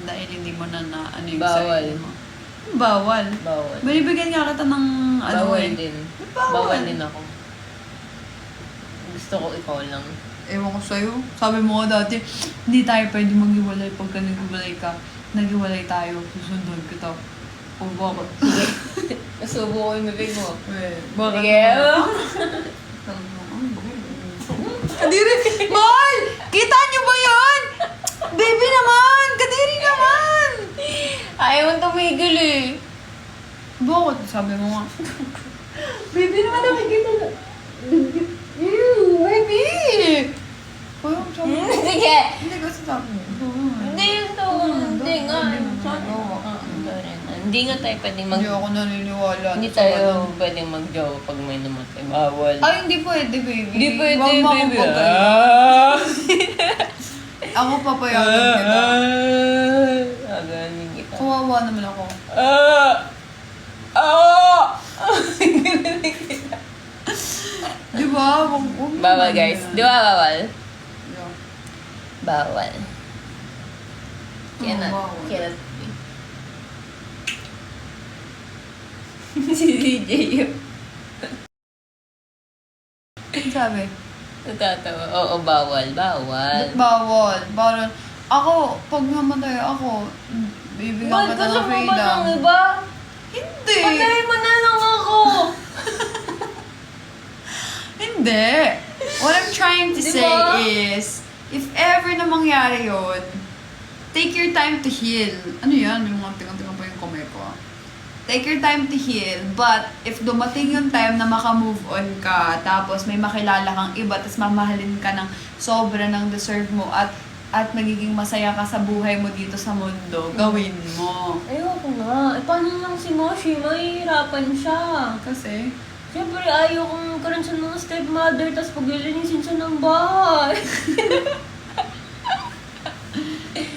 dahil hindi mo na ano yung Bawal. sarili mo. Bawal. Bawal. Binibigyan nga kita ng ano Bawal eh. din. Bawal. Bawal din ako. Gusto ko ikaw lang. Ewan ko sa'yo. Sabi mo nga dati, hindi tayo pwede maghiwalay pagka naghiwalay ka. Naghiwalay tayo, susundan kita. O bakit? Sige. Nasubo ko yung bibig mo. Bakit? Sige. Kadiri! Mahal! Kita niyo ba yan? Baby naman! Kadiri naman! Ayaw mong tumigil eh. Bakit? Sabi mo nga. Baby naman nakikita na. Ew, baby! Parang sabi mo. Sige. Hindi kasi sabi mo. Hindi yun to. Hindi nga. Hindi nga tayo pwedeng mag... Hindi ako naniniwala. Hindi tayo pwedeng mag-jowa pag may namatay. Bawal. Ay, hindi pwede, baby. Hindi pwede, Huwag mo akong baby. pagalitan. Ako papayagan kita. Aganin kita. Kawawa naman ako. Di ba? Huwag Bawal naman guys. yan. Di ba bawal? Yeah. Bawal. Cannot. bawal. Cannot be. Si DJ yun. Ano sabi? Natatawa. Oo, bawal. Bawal. Ba't bawal? Parang, ako, pag namatay ako, bibigyan Ba't kita gusto ng mo ba freedom. ng iba? Hindi! Patay mo na lang ako! Hindi! What I'm trying to Di say ba? is, if ever na mangyari yun, take your time to heal. Ano yan? Yung mga tingang-tingang pa yung kamay ko. Take your time to heal, but if dumating yung time na maka-move on ka, tapos may makilala kang iba, tapos mamahalin ka ng sobra ng deserve mo, at magiging masaya ka sa buhay mo dito sa mundo, gawin mo. Ayoko nga. Eh, paano lang si Moshi? Mahihirapan siya. Kasi, Siyempre, ayaw kong magkaroon siya ng stepmother, tapos paglilinisin siya ng bahay.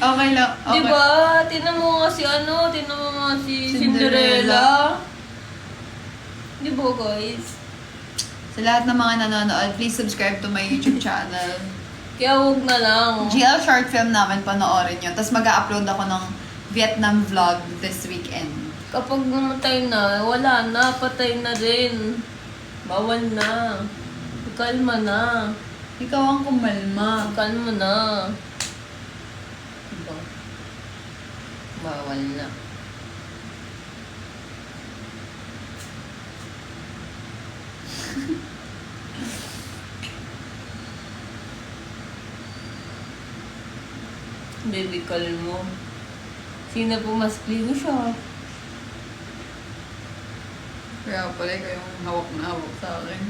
okay lang. Okay. Diba? Tinan mo nga si tinan mo nga si Cinderella. Cinderella. Diba guys? Sa lahat ng mga nanonood, please subscribe to my YouTube channel. Kaya huwag na lang. GL short film namin, panoorin nyo. Tapos mag-upload ako ng Vietnam vlog this weekend. Kapag namatay na, wala na, patay na rin. Bawal na. Kalma na. Ikaw ang kumalma. Kalma na. Diba? Bawal na. Baby, kalmo. Sino po mas pligo siya? Kaya pala ikaw yung hawak na hawak sa akin.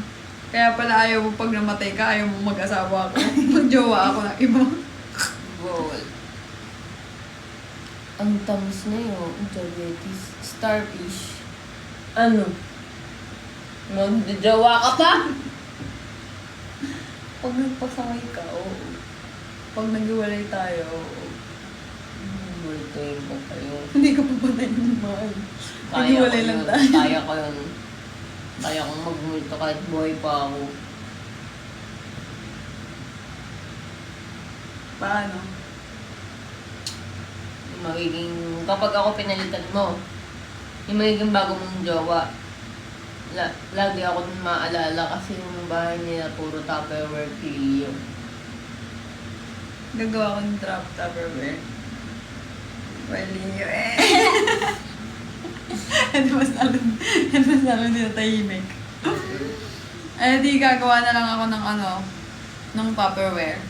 Kaya pala ayaw mo pag namatay ka, ayaw mo mag-asawa ako. Mag-jowa ako ng iba. Bawal. Ang tamis na yun. Diabetes. Starfish. Ano? Magjajawa ka pa? Pag nagpasakay ka, oo. Pag naghiwalay tayo, oo. Multoy mo kayo. Hindi ka pa patay ng mahal. Naghiwalay lang tayo. Kaya ko yun. Kaya kong magmulto kahit buhay pa ako. Paano? Magiging, kapag ako pinalitan mo, yung magiging bago mong jowa, lagi ako dun maalala kasi yung bahay nila puro Tupperware pilyo. Gagawa ko ng trap Tupperware. Wali eh. Ano mas lalo dito tahimik. Eh di gagawa na lang ako ng ng Tupperware.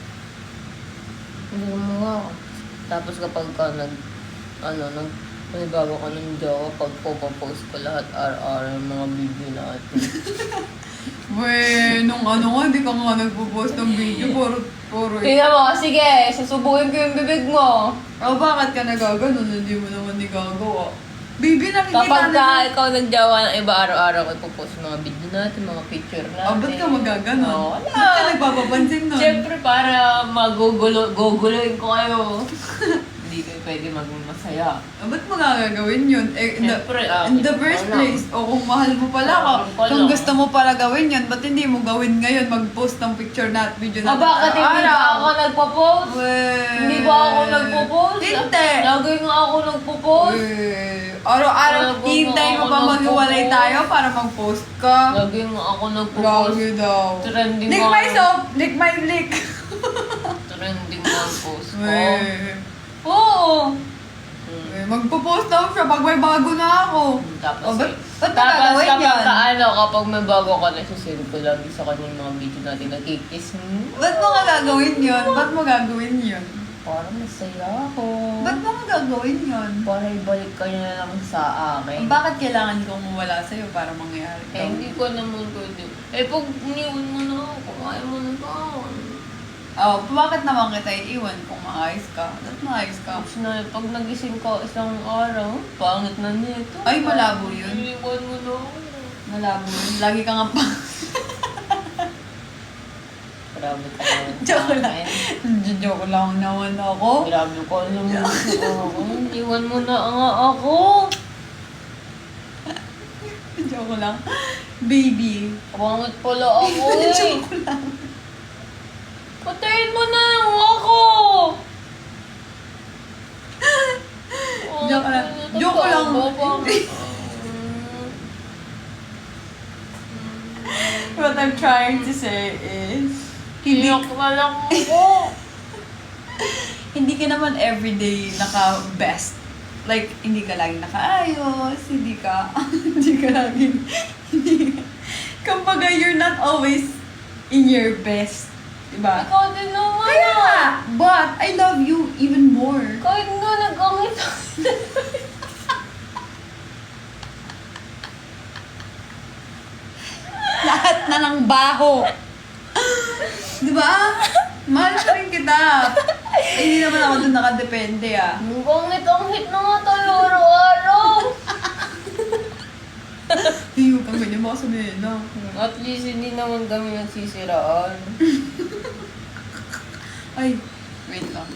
Hindi mo nga. Tapos kapag ka bago ka ng jowa, pag post ko lahat araw-araw ng mga video natin. Weh, nung hindi ka nga nagpo-post ng video, puro Tingnan mo, sige, susubukin ko yung bibig mo. bakit ka nagaganon? Hindi mo naman nagagawa. Baby, nakikita Kapag na. ikaw nagjawa ng iba araw-araw ko ipopost mga video natin, mga picture natin. Ba't ka magaganon? Oo, Ba't ka wala. nagpapapansin nun? Siyempre para maguguloyin ko kayo. hindi kayo pwede maging masaya. Ba't mo nga gagawin yun? Siyempre, In the akin first pa lang. place, o kung mahal mo pala ka, Akin pa kung lang. gusto mo pala gawin yun, ba't hindi mo gawin ngayon, mag-post ng picture na at video na Bakit hindi ba ako nagpo-post? Hindi ba ako nagpo-post? Hindi. Lagi nga ako nagpo-post. Araw-araw, Lagi hintay mo nga pa ako maghiwalay nagpo-post. tayo para mag-post ka. Lagi nga ako nagpo-post. Lagi daw. Trending Lick nga. my soap! Lick my lick! Trending nga ang post ko. Oo. Hmm. Magpo-post daw siya pag may bago na ako. Tapos, O, ba't mo tapos gagawin kapag yan? ano, kapag may bago ka na, sisend ko lagi sa kanya yung mga video natin nagkikiss. Ba't mo nga gagawin yun? Ba't mo gagawin yun? Parang masaya ako. Ba't mo nga gagawin yun? Para ibalik ka niya na lang sa akin. Bakit kailangan kong wala sa'yo para mangyari Eh, hindi ko naman pwede. Eh, pag iniwan mo na ako, kaya mo na ba ako? Oh, bakit naman kita iiwan kung maayos ka? Ba't maayos ka? Tapos na, pag nagising ka isang araw, pangit na nito. Ay, malabo yun. Iniwan mo na ako. Malabo yun. Lagi ka nga pa. Grabe ka naman sa Joke lang. akin. Joke lang naman ako. Grabe ko naman sa akin. Iwan mo na nga ako. Joke lang. Baby. Pangit pala ako eh. Joke lang. Patayin mo na ako! Joke lang. Joke lang. What I'm trying to say is, Iyak na lang ako. hindi ka naman everyday naka-best. Like, hindi ka laging nakaayos, hindi ka laging, kumbaga, you're not always in your best. Diba? Ikaw din naman. Kaya nga, but I love you even more. Kahit nga nag-angit Lahat na ng baho. Diba? Mahal pa rin kita. Hindi naman ako dun nakadepende ah. Nag-angit na nga tayo araw-araw. Hey, huwag kang ganyan baka sabihin na. At least hindi naman kami nagsisiraan. Ay, wait lang.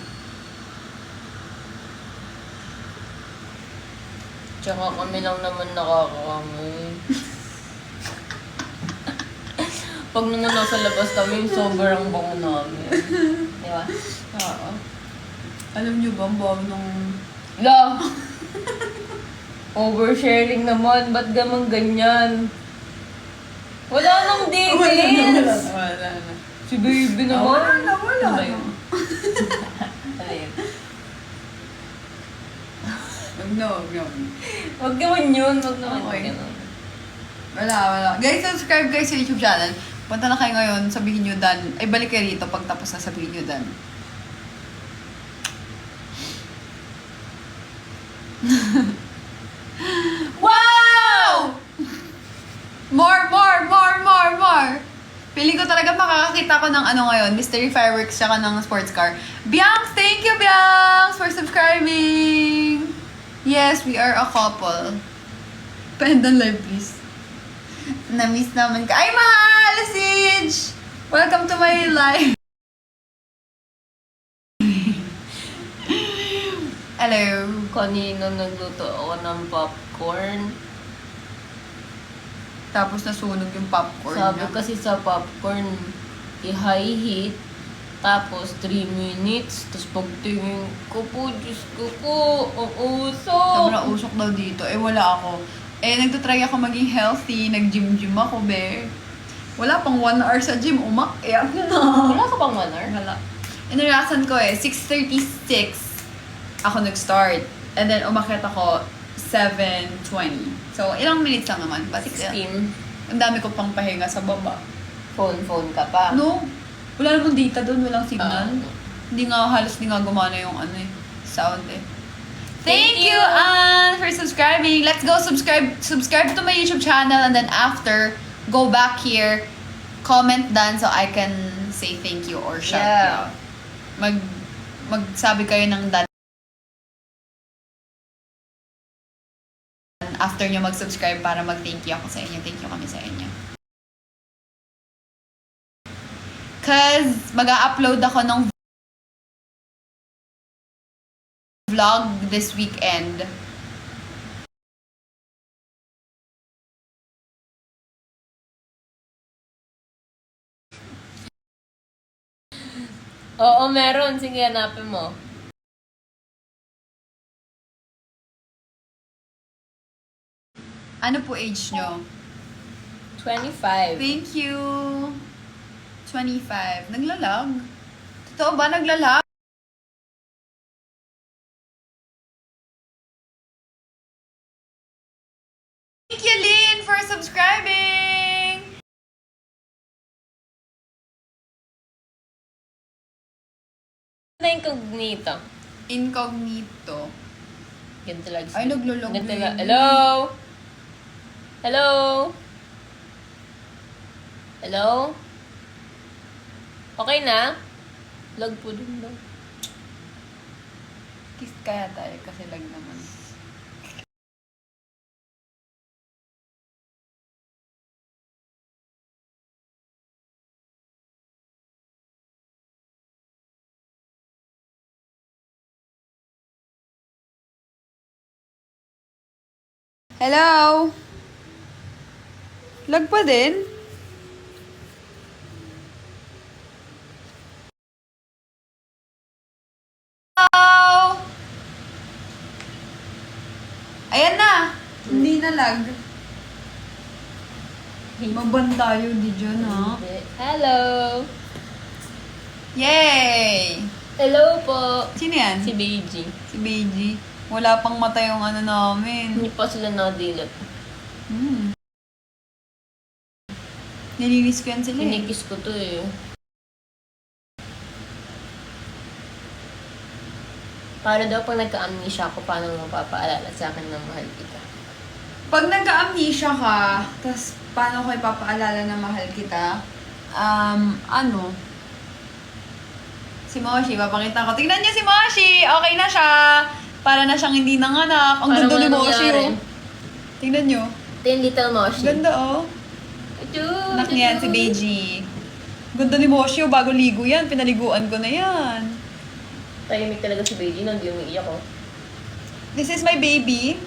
Tsaka kami lang naman nakakakamay. Pag naman nasa labas kami, sobrang bango namin. Di ba? Oo. Alam niyo ba, ang baho ng... La! Oversharing naman, ba't gamang ganyan? Wala nang details! Wala na. Si baby naman. Wala na. Ano ba yun? Ano yun? Wag na, wag na. Huwag naman yun, huwag naman Okay. yun. Wala. Guys, subscribe guys sa YouTube channel. Punta na kayo ngayon, sabihin nyo Dan. Ay, balik kayo rito pag tapos na sabihin nyo Dan. Wow! More! Feeling ko talaga makakakita ko ng ano ngayon, mystery fireworks tsaka ng sports car. Bianx! Thank you, Bianx, for subscribing! Yes, we are a couple. Pendant live, please. Na-miss naman ka. Ay, mahal! Sige! Welcome to my life. Hello. Kanina nagluto ako ng popcorn. Tapos nasunog yung popcorn Sabi niya. kasi sa popcorn, i-high heat, tapos 3 minutes, tapos pagtingin ko po, Diyos ko po, ang usok. Sobrang usok daw dito. Eh, wala ako. Eh, nagtatry ako maging healthy. Nag-gym ako, be. Wala pang 1 hour sa gym. Umakyat na. Wala ka pang manner? Wala. Inirasan ko eh. 6:36 ako nag-start. And then, umakyat ako 7:20. So, ilang minutes lang naman. But 16. ang dami ko pang pahinga sa baba. Phone ka pa. No. Wala namang data doon. Walang signal. Ah. Hindi nga gumana yung ano eh. Sound eh. Thank Thank you, Anne, for subscribing. Let's go subscribe to my YouTube channel, and then after, go back here, comment done so I can say thank you or shout you Yeah. out. Magsabi kayo ng done after nyo mag-subscribe para mag-thank you ako sa inyo. Thank you kami sa inyo. Cause mag-upload ako ng vlog this weekend. Oo, meron. Sige, hanapin mo. Ano po age nyo? 25. Thank you. 25. Naglalag? Totoo ba naglalag? Thank you, Lynn, for subscribing! Na incognito. Incognito. Ganito lang. Ay, naglulog Ganito din. lang. Hello? Hello? Hello? Okay na? Log po din daw. Kiss kaya tayo kasi lag naman. Hello? Lag pa din? Hello? Ayan na! Hindi na lag. Maban tayo di dyan, ha? Hello? Yay! Hello po. Sino yan? Si Beiji. Si Beiji. Wala pang mata yung ano namin. Hindi pa sila nadilat. Nilinis ko yan sila eh. Kinikis ko to eh. Para daw pag nagka-amnesia ako, paano mo mapapaalala sa akin ng mahal kita? Pag nagka-amnesia ka, tas paano ko ipapaalala na mahal kita? Ano? Si Moshi, papakita ko. Tingnan niyo si Moshi! Okay na siya! Para na siyang hindi nanganak. Ang Parang ganda ni walang Moshi, nangyari. oh. Tingnan niyo. Ito yung little Moshi. Ganda, oh. Ito, Anak niyan, si Beiji. Ganda ni Moshi, oh. Bago ligo yan. Pinaliguan ko na yan. Tahimik talaga si Beiji, no? Hindi umiiyak ko. This is my baby.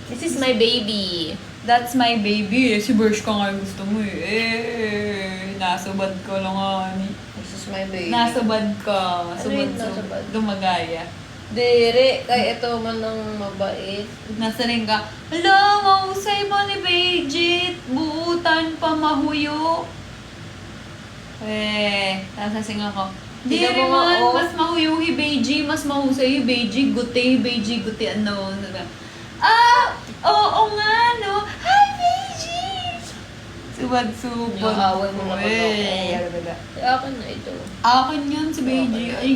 This is my baby. That's my baby. Si Bersh ka nga yung gusto mo eh. Nasubad ko lang nga. This is my baby. Nasubad ka. Ano yung Subad-subad. nasubad? Dumagaya. Dere, kay ito man ng mabait. Nasa rin ka, hala, mahusay mo ni Beijit. Buutan pa mahuyo. Nasasing ako. Di Tignan rin mo nga, man, oh. mas mahuyuhi Beiji, mas mahusay Beiji, guti, Beiji, guti, ano. Oo nga, no. Hi, Beiji! Subad-subad. Nakaaway mo na Eh, Kaya akin na ito. akin yan si Beiji. Ay,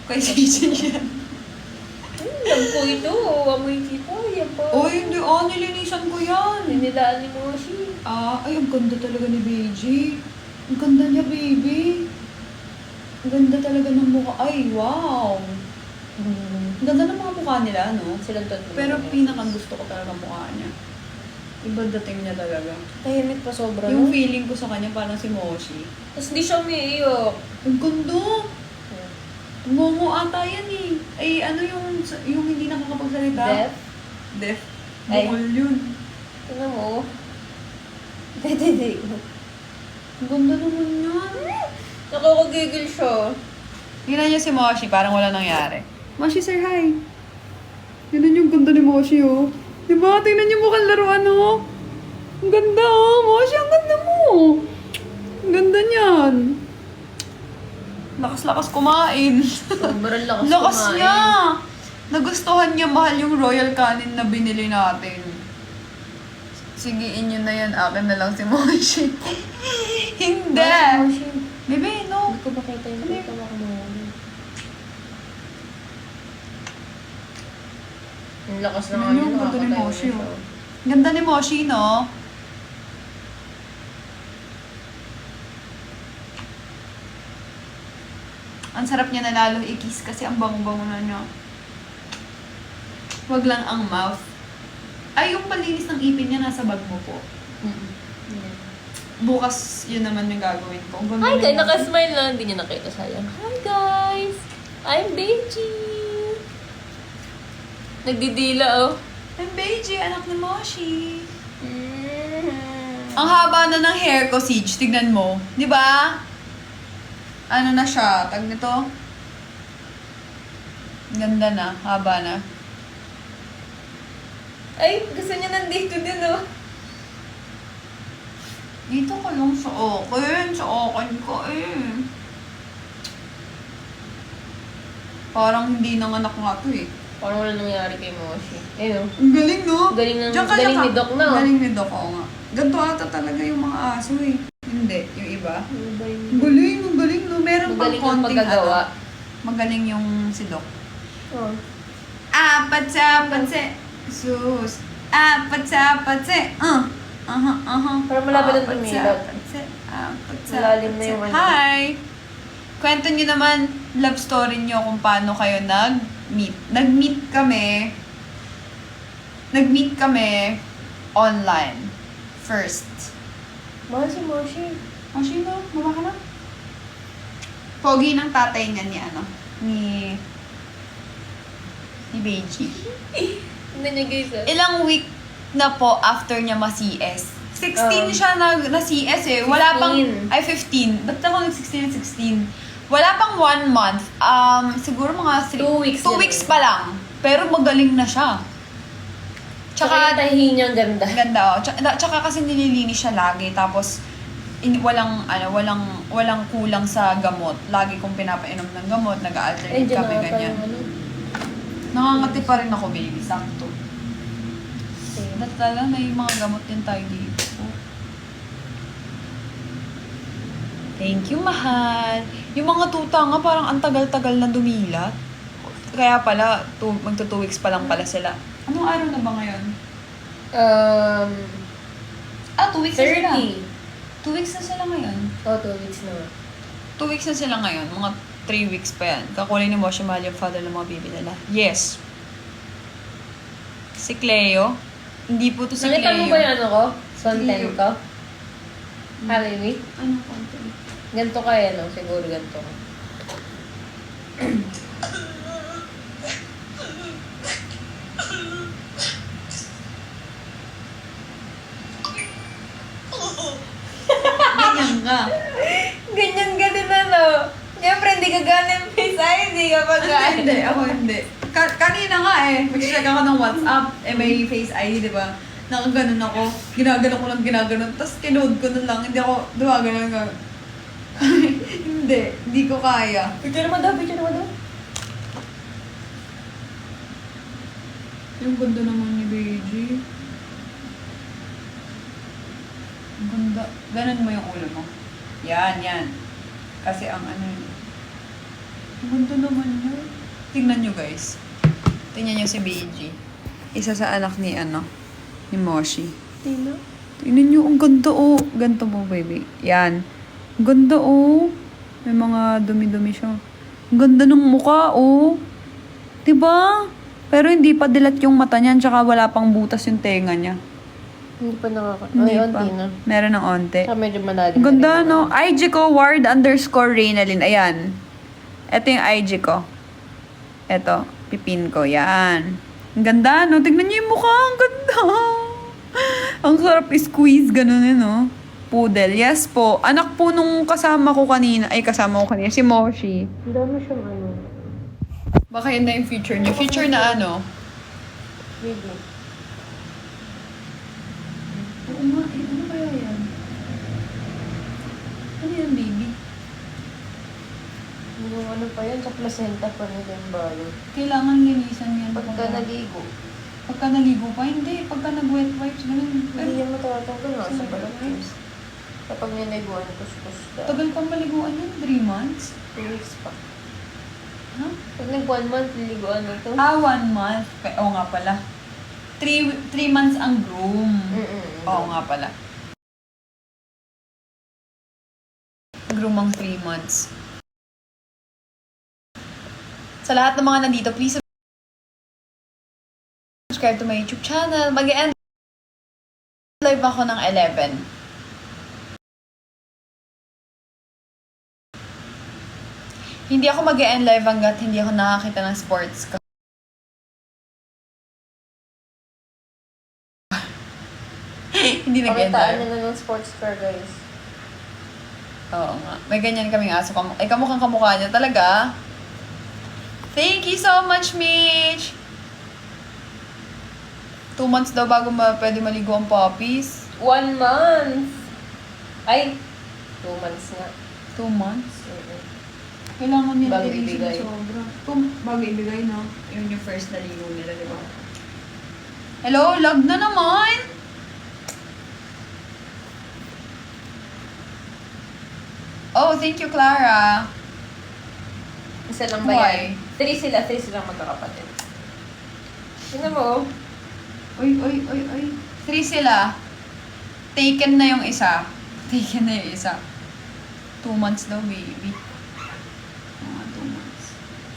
kay Beiji yan. Alam ko ito. Amoy kita. Yan pa. Oh, hindi. Nilinisan ko yan. Ninilaan ni Moshi. Ay, ang ganda talaga ni Beiji. Ang ganda niya, baby. Ang ganda talaga ng mukha. Ay, wow. Ang ganda ng mga mukha nila, no? Silang tatlo. Pero pinakang gusto ko talaga ang mukha niya. Iba dating niya talaga. tahimik pa sobra, Yung no? feeling ko sa kanya parang si Moshi. Tapos di siya umiiyak. Ang ganda. Ngongo ata yan eh. Ay, ano yung hindi nakakapagsalita? Deaf? Deaf. Ay. Bukol yun. Tignan mo. Dede. Ang ganda naman yan. Nakakagigil siya. Tingnan niyo si Moshi, parang wala nangyari. Moshi, say hi. Ganun yung ganda ni Moshi, oh. Diba? Tingnan niyo mukhang laruan, oh. Ang ganda, oh. Moshi, ang ganda mo. Ang ganda niyan. Lakas-lakas kumain. Sobrang lakas Lakas kumain. niya. Nagustuhan niya mahal yung royal canin na binili natin. Sigiin niyo na yan. Akin na lang si Moshi. Hindi. Bakit, Moshi? Bebe, no. Hindi ko makita yung nakita mo kumuha. Ang lakas na Ano nga yung yun, ganda ni nakakatayo Moshi, na siya. oh. Ganda ni Moshi, no? Ang sarap niya na lalo i-kiss kasi ang bango-bango na niya. Wag lang ang mouth. Ay, yung palinis ng ipin niya nasa bag mo po. Yeah. Bukas yun naman yung gagawin ko. Ang ganda Hi niya guys, kasi. nakasmile lang. Hindi niya nakita sayang. Hi guys! I'm Beiji! Nagdidila, oh. Ang Beiji, anak ni Moshi. Ang haba na ng hair ko, Siege. Tignan mo. Di ba? Ano na siya? Tag nito? Ganda na. Haba na. Ay, gusto niya nandito din, oh. Dito ka lang sa akin. Sa akin ka eh. Parang hindi nanganak nga to eh. Parang wala nangyari kay Moshi. Ayun, oh. Ang galing no? Galing ng- Diyan ka galing naka- ni Doc na, oh. Galing ni Doc, oo nga. Ganito ata talaga yung mga aso eh. Hindi, yung iba. Ano ba yun? Ang galing no. Meron pang Magaling yung konting paggagawa. Magaling yung si Doc. Oh. Apat sa patse. Sus. Apat sa patse. Parang malapit ang Apat tumilot. sa patse. Apat sa Malalim na patse. yung ano. Hi! Kwento nyo naman, love story nyo kung paano kayo nag-meet. Nag-meet kami online. First. Mahal si Moshi. Oh, sino? Mama ka na? Pogi ng tatay niya ni ano? Ni Beiji. Hindi niya guys, ah. Ilang week na po after niya ma-CS. 16 Oh. siya na-CS eh. Wala pang, 15. ay 15. Ba't ako nag-16 at 16? Wala pang 1 month. Siguro mga 2 weeks 2 yan weeks eh. pa lang. Pero magaling na siya. Tsaka yung Tsaka, tahi niya ang ganda. ganda oh. Tsaka kasi nililinis siya lagi. Tapos, walang kulang sa gamot. Lagi kong pinapainom ng gamot. Ay, Nag-alternate dyan kami, na pa ganyan. yung ano. Nangangati pa rin ako, baby. Sakto. Okay. Ba't talaga may mga gamot din tayo dito? Thank you, mahal. Yung mga tuta nga, parang ang tagal-tagal na dumilat. Kaya pala, magto 2 weeks pa lang pala sila. Anong araw na ba ngayon? 2 weeks na sila. 30. 2 weeks na sila ngayon. Oh, 2 weeks na. 2 weeks na sila ngayon. Mga 3 weeks pa yan. Kakulay ni Moshi, mahal yung father ng mga baby nila. Yes. Si Cleo. Hindi po to si Nakita Cleo. mo ba yung ano ko? Content Cleo. ko? Halloween? Ano content? Ganto kaya, no? Siguro ganto ko. Ganyan ka. Ganyan ka din, ano? Siyempre, hindi ka ganin face ID kapag Hindi, ako hindi. Kanina nga eh, mag-check ako ng WhatsApp, may Face ID, di ba? Nakaganon ako, ginagano ko lang ginaganon, tapos kinood ko na lang, hindi ako, di ba, ganun ka. hindi ko kaya. Picture mo daw, picture mo daw. Yung ganda naman ni Beiji. Ang ganda. Ganon mo yung ulo mo. Yan. Kasi ang ano yun. Ang ganda naman yun. Tingnan nyo guys. Tingnan nyo si Beiji. Isa sa anak ni ni Moshi. Tino? Tingnan nyo, ang ganda oh. Ganto mo baby. Yan. Ang ganda oh. May mga dumi-dumi siya. Ang ganda ng mukha oh. Diba? Pero hindi pa dilat yung mata niyan, tsaka wala pang butas yung tenga niya. Hindi pa nakaka... Hindi Ay, pa. onti na. Meron ng onte. Saka medyo malalim. Ang ganda, na rin no? IG ko, Ward_Reynalyn. Ayan. Ito yung IG ko. Ito, pipin ko. Yan. Ang ganda, no? Tignan niyo yung mukha. Ang ganda. Ang sarap i-squeeze. Ganun yun, no? Poodle. Yes po. Anak po nung kasama ko kanina. Si Moshi. Ang dami siyang ano. Baka yun na yung future niyo. Future na ano? Baby. Oo nga, eh. Ano kaya yan? Ano yan, baby? Yung ano pa yan, sa placenta pa nila yung balot. Kailangan linisan yan. Pagka naligo. Pagka naligo pa? Hindi. Pagka nag-wet wipes, ganun. Hindi yan matatanggal nga sa Sa balat. wipes. Kapag niliguan, kuskus ka. Tagal pang maliguan yan. 3 months? 2 weeks pa. Ha? Pag nag-1 month, niliguan na to. 1 month. Oo nga pala. 3 months ang groom. Oo nga pala. Groom ang 3 months. Sa lahat ng mga nandito, please subscribe to my YouTube channel. Mag-end live ako ng 11. Hindi ako mag-end live hanggat hindi ako nakakita ng sports Hindi Pakitaan nag-enter. nila ng sports car, guys. Oo nga. May ganyan kaming aso. Ay, kamukhang kamukha niya talaga. Thank you so much, Mitch! 2 months daw bago pwede maligo ang puppies. 1 month! Ay, 2 months na. 2 months? Mm-mm. Kailangan nila Bago linisin ibigay. sobra. Bago ibigay, no? Yun yung first na ligo nila, di ba? Hello? Lag na naman! Oh, thank you, Clara. Isa lang ba Why? yan? 3 sila magkakapatid. Tingnan mo, oh. Uy. 3 sila. Taken na yung isa. 2 months daw, baby. Mga 2 months.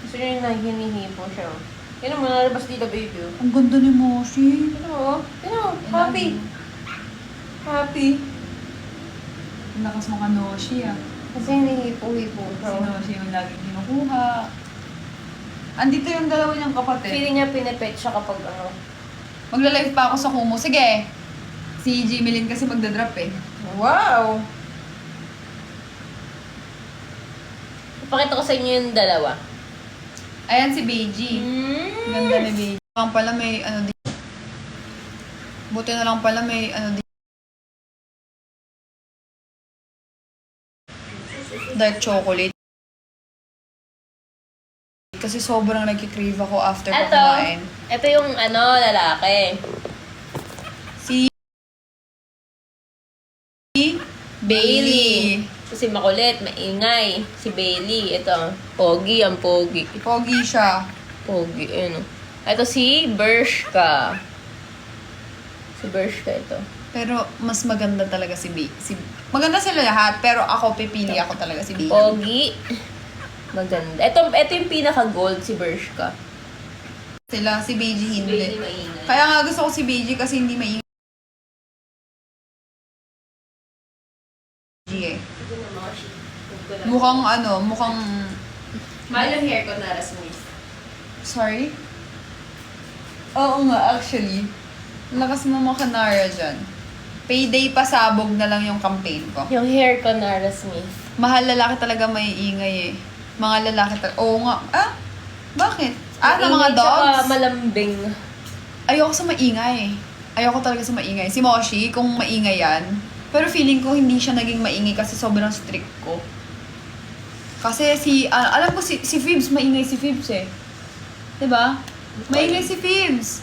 Gusto niyo yung hinihipo siya, oh. Tingnan mo, nalabas dito, baby, oh. Ang ganda ni Moshi. Tingnan mo, oh. Tingnan mo, happy. Happy. Ang lakas mo ka, Noshi, ah. Kasi hinihipo-hipo siya, Si oh. Noshi yung laging kinukuha. Andito yung dalawa niyang kapatid. Feeling niya pinipet siya kapag ano. Magla-live pa ako sa Kumu. Sige. Si Jimelin kasi magdadrop eh. Wow! Ipakita ko sa inyo yung dalawa. Ayan si Beiji. Ganda ni Beiji. Lang pala may ano di. Buti na lang pala may ano di. Dark chocolate. Kasi sobrang nagkikrave ako after ko Eto. kumain. Ito yung ano, lalaki. Si Bailey. Kasi makulit, maingay. Si Bailey, ito. Pogi, ang pogi. Pogi siya. Pogi, ayun. Ito si Bershka. Si Bershka ito. Pero mas maganda talaga si maganda sila lahat, pero ako pipili ako talaga si Bailey. Pogi. Maganda. Ito yung pinaka-gold, si Bershka. Sila, si Beiji hindi. Bailey maingay. Kaya nga gusto ko si Beiji kasi hindi maingay. Eh. Mukhang Mahal yung hair ko na Rasmus. sorry? Oo nga, actually. Lakas mo mga kanara dyan. Payday pasabog na lang yung campaign ko. Yung hair ko na Rasmus. Mahal lalaki talaga may ingay eh. Mga lalaki talaga. Oo nga. Ah? Bakit? Ah, na mga dogs? Malambing. Ayoko sa maingay. Ayoko talaga sa maingay. Si Moshi, kung maingay yan. Pero feeling ko hindi siya naging maingay kasi sobrang strict ko. Kasi alam ko si Phoebs, maingay si Phoebs eh. 'Di ba? Maingay si Phoebs.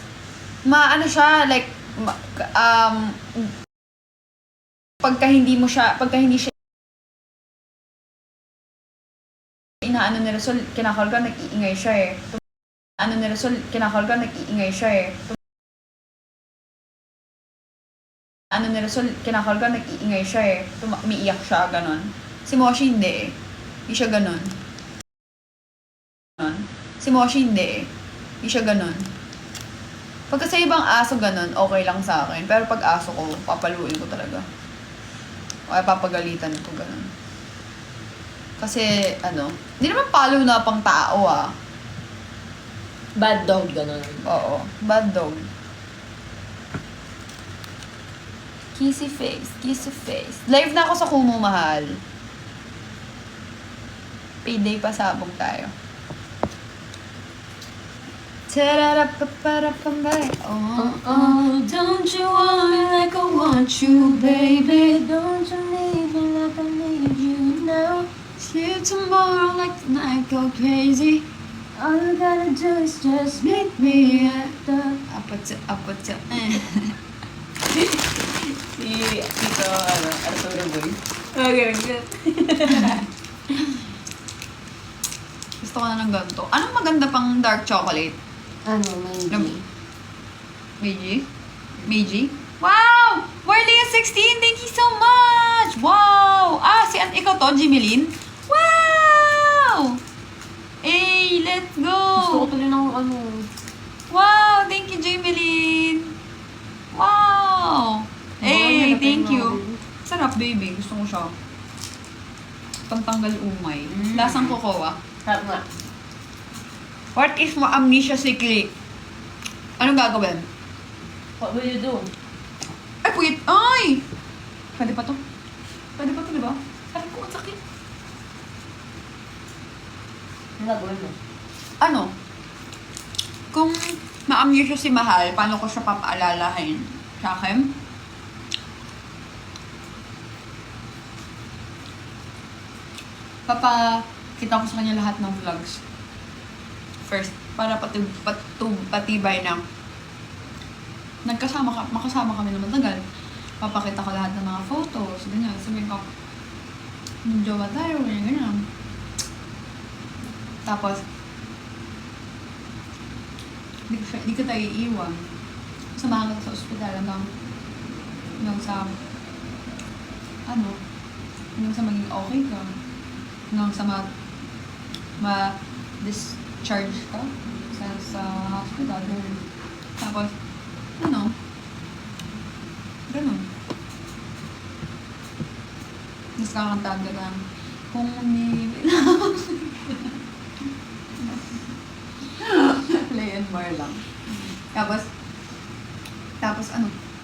Ano siya, like, pagka hindi siya inaano ni Resol, kinakalga, nag-iingay siya eh. Ano ni Resol, kinakalga, nag-iingay siya eh. Ano ni Resol, kinakalga, nag-iingay siya eh. Umiiyak siya, ganon. Si Moshi hindi eh. Hindi siya ganon. Si Moshi hindi eh. Hindi siya ganon. Pagka sa ibang aso ganon, okay lang sa akin. Pero pag aso ko, papaluin ko talaga. O ay papagalitan ko ganon. Kasi, hindi naman palo na pang tao ah. Bad dog, ganun. Oo, bad dog. Kissy face, kissy face. Live na ako sa Kumu, mahal. Payday pasabog tayo. Tararapaparapampay. Oh, don't you want me like I want you, baby? Don't you need me like I need you now? Sleep tomorrow like the night go crazy. All you gotta do is just Meet me at the apatsa. Si Tito, Arturo Boy. Okay, good. Gusto ko na ng ganito. Anong maganda pang dark chocolate? Ano, maybe. Meiji? Meiji? Wow! Warlia 16, thank you so much! Wow! Ah, ikaw to, Jimelin? Wow! Hey, let's Gusto go! ko tuloy ng ano. Wow! Thank you, Jimelin! Wow! Hey, thank you. Sarap, baby. Gusto ko siya. Pantanggal umay. Lasang cocoa. Sarap nga. What if ma-amnesia si Click? Anong gagawin? What will you do? Ay, Ay, puyit. Ay! Pwede pa to? Pwede pa to, di ba? Ay, ko, ang sakit. Ang gagawin mo? Ano? Kung na-amnesia si Mahal, paano ko siya papaalalahin sa akin? Kita ko sa kanya lahat ng vlogs. First, para patibay na makasama kami na matagal. Papakita ko lahat ng mga photos, ganyan. Sabihin ko, jowa tayo, ganyan. Tapos, hindi ko tayo iiwan. Samahan ko sa ospital hanggang sa maging okay ka. Hanggang sa ma-discharge ka sa hospital. Tapos, ganun. Mas kakantahan ka lang. Kung Lay and Mar lang. Tapos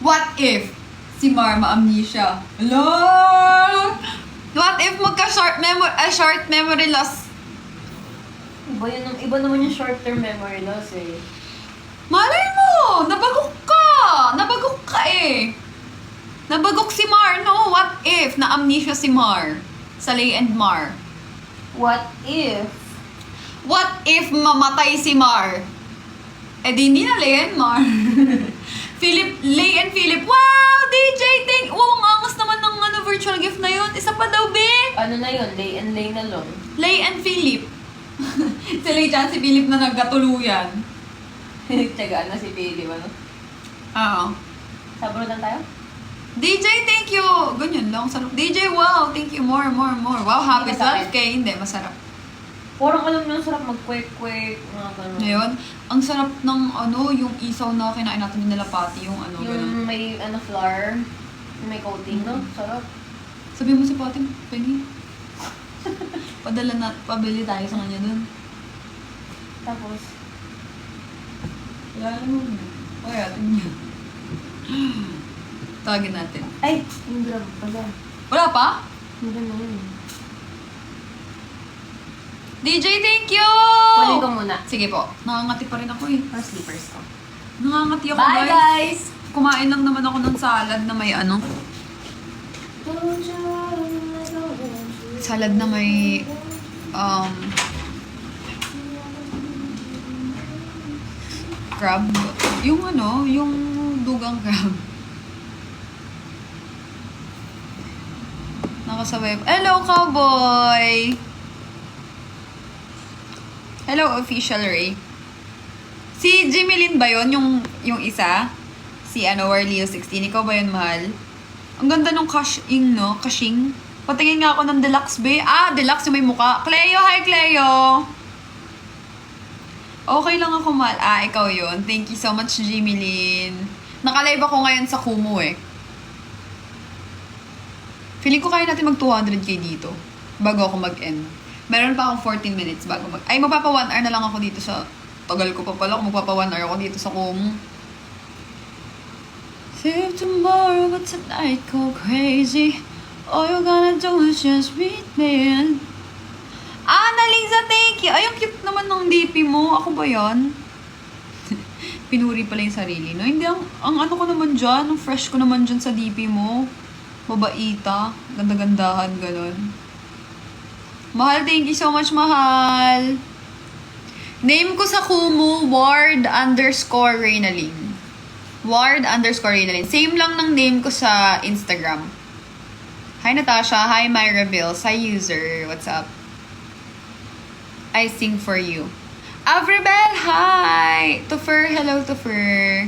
what if si Mar ma-amnesia? Hello! What if short memory loss? Iba naman yung short-term memory loss eh. Malay mo! Nabagok ka eh! Nabagok si Mar, no? What if na-amnesia si Mar? Sa Lay and Mar. What if? What if mamatay si Mar? Eh di hindi na Lay and Mar. Lay and Philip, wow! DJ, wow, ang angas naman ng virtual gift na yun. Isa pa daw, be! Ano na yun? Lay na lang. Lay and Philip. Si Lay tsaka si Philip na nagkatuluyan. Tiyagaan na si Philip, ano? Oo. Sabrodan tayo? DJ, thank you! Ganyan lang, sarap. DJ, wow! Thank you, more. Wow, happy Masakit. 12K. Hindi, masarap. Parang alam nyo, sarap mag-quick, mga gano'n. Ngayon, ang sarap ng yung isaw na kinain natin nila Pati, yung ganun. Yung may flour, yung may coating, no? Sarap. Sabi mo si Pati, Penny, pabili tayo sa kanya dun. Tapos, Wala mo na. Okay, atin niya. Tawagin natin. ay, yung grab pala. Wala pa? Yung na yun. DJ, thank you! Kunin ko muna. Sige po. Nakangati pa rin ako eh. Para slippers ko. Nakangati ako, Bye, guys! Kumain lang naman ako ng salad na may salad na may crab. Yung dugang crab. Nakasabay. Hello, cowboy! Hello, official Ray. Si Jimmy Lynn ba yun? Yung isa? Si Warleo 16. Ikaw ba yun, Mahal? Ang ganda nung kashing. Patingin nga ako ng deluxe, be. Deluxe yung may muka. Cleo, hi, Cleo! Okay lang ako, Mahal. Ikaw yun. Thank you so much, Jimmy Lynn. Nakalive ako ngayon sa Kumu, eh. Feeling ko kaya natin mag 200k dito. Bago ako mag-end. Meron pa akong 14 minutes bago magpapa 1 hour na lang ako dito sa... Tagal ko pa pala kung magpapa 1 hour ako dito sa Kumu. Save tomorrow but tonight go crazy. All you gotta do is just read me. Annalisa, thank you! Ay, ang cute naman ng DP mo. Ako ba yan? Pinuri pala yung sarili, no? Hindi, ang ano ko naman dyan, ang fresh ko naman dyan sa DP mo. Babaita, ganda-gandahan, ganon. Mahal, thank you so much, Mahal. Name ko sa Kumu, Ward_Reynalyn. Ward_Reynalyn. Same lang ng name ko sa Instagram. Hi, Natasha. Hi, Myra Bills. Hi, user. What's up? I sing for you. Avribel, hi! Tufer, hello, Tufer.